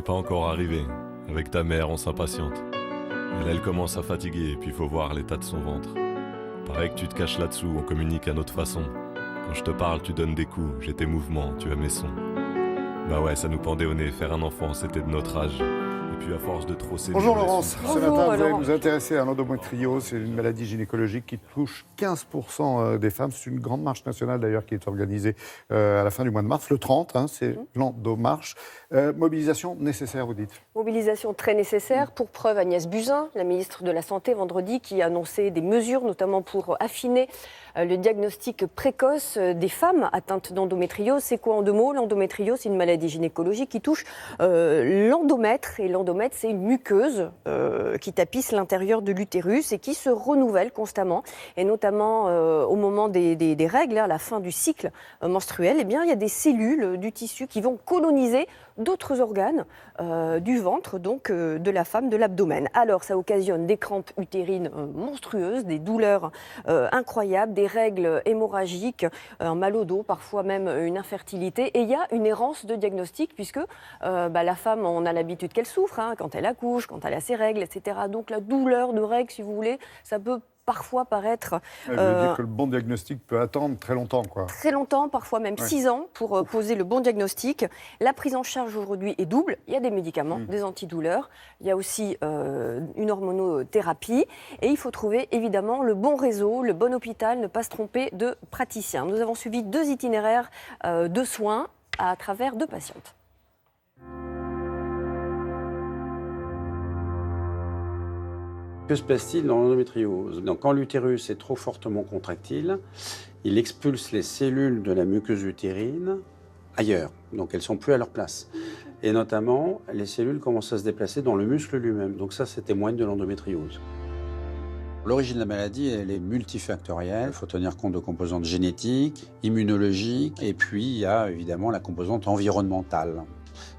pas encore arrivé. Avec ta mère, on s'impatiente. Elle commence à fatiguer et puis faut voir l'état de son ventre. Pareil que tu te caches là-dessous, on communique à notre façon. Quand je te parle, tu donnes des coups, j'ai tes mouvements, tu as mes sons. Bah ouais, ça nous pendait au nez, faire un enfant, c'était de notre âge. Et puis à force de trop séduire... Bonjour Laurence, les sons- ce matin vous allez Laurent. nous intéresser à l'endométriose, c'est une maladie gynécologique qui touche 15% des femmes. C'est une grande marche nationale d'ailleurs qui est organisée à la fin du mois de mars, le 30, c'est l'endomarche. Mobilisation nécessaire, vous dites? Mobilisation très nécessaire. Pour preuve, Agnès Buzyn, la ministre de la Santé, vendredi, qui a annoncé des mesures, notamment pour affiner le diagnostic précoce des femmes atteintes d'endométriose. C'est quoi en deux mots? L'endométriose, c'est une maladie gynécologique qui touche l'endomètre. Et l'endomètre, c'est une muqueuse qui tapisse l'intérieur de l'utérus et qui se renouvelle constamment. Et notamment au moment des règles, à la fin du cycle menstruel, eh bien, il y a des cellules du tissu qui vont coloniser d'autres organes du ventre, donc de la femme, de l'abdomen. Alors, ça occasionne des crampes utérines monstrueuses, des douleurs incroyables, des règles hémorragiques, un mal au dos, parfois même une infertilité. Et il y a une errance de diagnostic, puisque la femme, on a l'habitude qu'elle souffre, quand elle accouche, quand elle a ses règles, etc. Donc, la douleur de règles, si vous voulez, ça peut parfois paraître... Vous voulez dire que le bon diagnostic peut attendre très longtemps, quoi. Très longtemps, parfois même 6 ans, pour poser le bon diagnostic. La prise en charge aujourd'hui est double. Il y a des médicaments, des antidouleurs. Il y a aussi une hormonothérapie. Et il faut trouver évidemment le bon réseau, le bon hôpital, ne pas se tromper de praticien. Nous avons suivi 2 itinéraires de soins à travers 2 patientes. Que se passe-t-il dans l'endométriose? Donc, quand l'utérus est trop fortement contractile, il expulse les cellules de la muqueuse utérine ailleurs. Donc, elles ne sont plus à leur place. Et notamment, les cellules commencent à se déplacer dans le muscle lui-même. Donc ça témoigne de l'endométriose. L'origine de la maladie, elle est multifactorielle. Il faut tenir compte de composantes génétiques, immunologiques, et puis il y a évidemment la composante environnementale.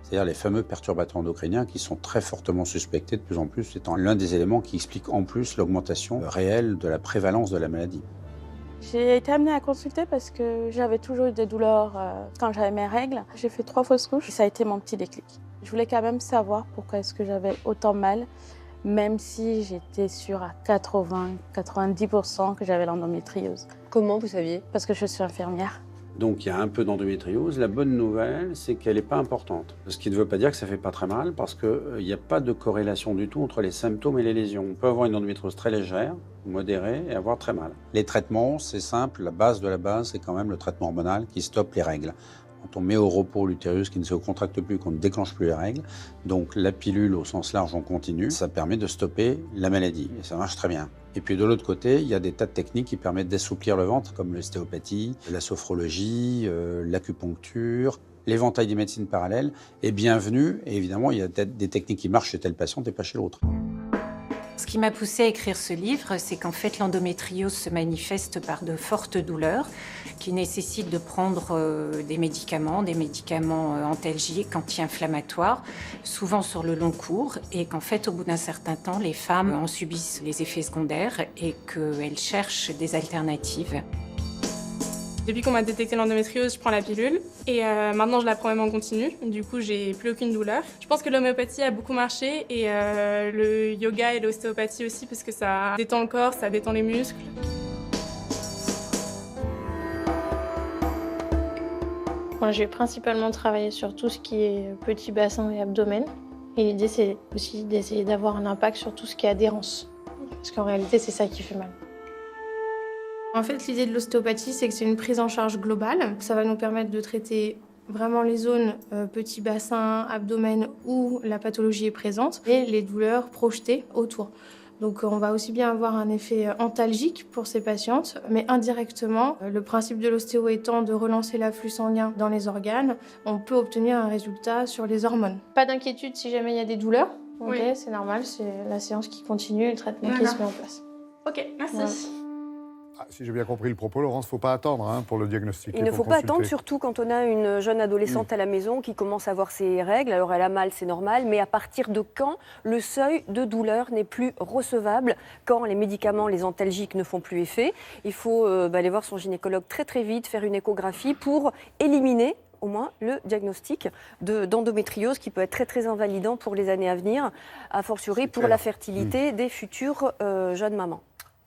C'est-à-dire les fameux perturbateurs endocriniens qui sont très fortement suspectés de plus en plus, étant l'un des éléments qui explique en plus l'augmentation réelle de la prévalence de la maladie. J'ai été amenée à consulter parce que j'avais toujours eu des douleurs quand j'avais mes règles. J'ai fait 3 fausses couches et ça a été mon petit déclic. Je voulais quand même savoir pourquoi est-ce que j'avais autant mal, même si j'étais sûre à 80-90% que j'avais l'endométriose. Comment vous saviez? Parce que je suis infirmière. Donc il y a un peu d'endométriose. La bonne nouvelle, c'est qu'elle n'est pas importante. Ce qui ne veut pas dire que ça ne fait pas très mal, parce qu'il n'y a pas de corrélation du tout entre les symptômes et les lésions. On peut avoir une endométriose très légère, modérée, et avoir très mal. Les traitements, c'est simple. La base de la base, c'est quand même le traitement hormonal qui stoppe les règles. Quand on met au repos l'utérus qui ne se contracte plus, qu'on ne déclenche plus les règles, donc la pilule au sens large en continu, ça permet de stopper la maladie. Et ça marche très bien. Et puis de l'autre côté, il y a des tas de techniques qui permettent d'assouplir le ventre, comme l'ostéopathie, la sophrologie, l'acupuncture, l'éventail des médecines parallèles est bienvenu. Et évidemment, il y a des techniques qui marchent chez telle patiente et pas chez l'autre. Ce qui m'a poussée à écrire ce livre, c'est qu'en fait l'endométriose se manifeste par de fortes douleurs qui nécessitent de prendre des médicaments antalgiques, anti-inflammatoires, souvent sur le long cours, et qu'en fait au bout d'un certain temps, les femmes en subissent les effets secondaires et qu'elles cherchent des alternatives. Depuis qu'on m'a détecté l'endométriose, je prends la pilule et maintenant je la prends même en continu. Du coup, j'ai plus aucune douleur. Je pense que l'homéopathie a beaucoup marché et le yoga et l'ostéopathie aussi parce que ça détend le corps, ça détend les muscles. Moi, j'ai principalement travaillé sur tout ce qui est petit bassin et abdomen. Et l'idée, c'est aussi d'essayer d'avoir un impact sur tout ce qui est adhérence. Parce qu'en réalité, c'est ça qui fait mal. En fait, l'idée de l'ostéopathie, c'est que c'est une prise en charge globale. Ça va nous permettre de traiter vraiment les zones petit bassin, abdomen où la pathologie est présente et les douleurs projetées autour. Donc on va aussi bien avoir un effet antalgique pour ces patientes, mais indirectement, le principe de l'ostéo étant de relancer l'afflux sanguin dans les organes, on peut obtenir un résultat sur les hormones. Pas d'inquiétude si jamais il y a des douleurs, Oui. c'est normal, c'est la séance qui continue et le traitement qui se met en place. Ok, merci. Voilà. Si j'ai bien compris le propos, Laurence, il ne faut pas attendre pour le diagnostic. Il ne faut pas attendre, surtout quand on a une jeune adolescente à la maison qui commence à avoir ses règles. Alors elle a mal, c'est normal, mais à partir de quand le seuil de douleur n'est plus recevable, quand les médicaments, les antalgiques ne font plus effet? Il faut aller voir son gynécologue très très vite, faire une échographie pour éliminer au moins le diagnostic d'endométriose qui peut être très très invalidant pour les années à venir, a fortiori pour la fertilité des futures jeunes mamans.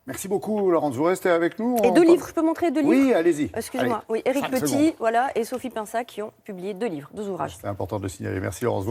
Merci beaucoup, Laurence. Vous restez avec nous. Et 2 livres, je peux montrer 2 livres? Oui, allez-y. Excusez-moi. Allez. Oui, Éric 5 Petit, secondes. voilà, et Sophie Pinsac qui ont publié 2 livres, 2 ouvrages. C'est important de le signaler. Merci, Laurence.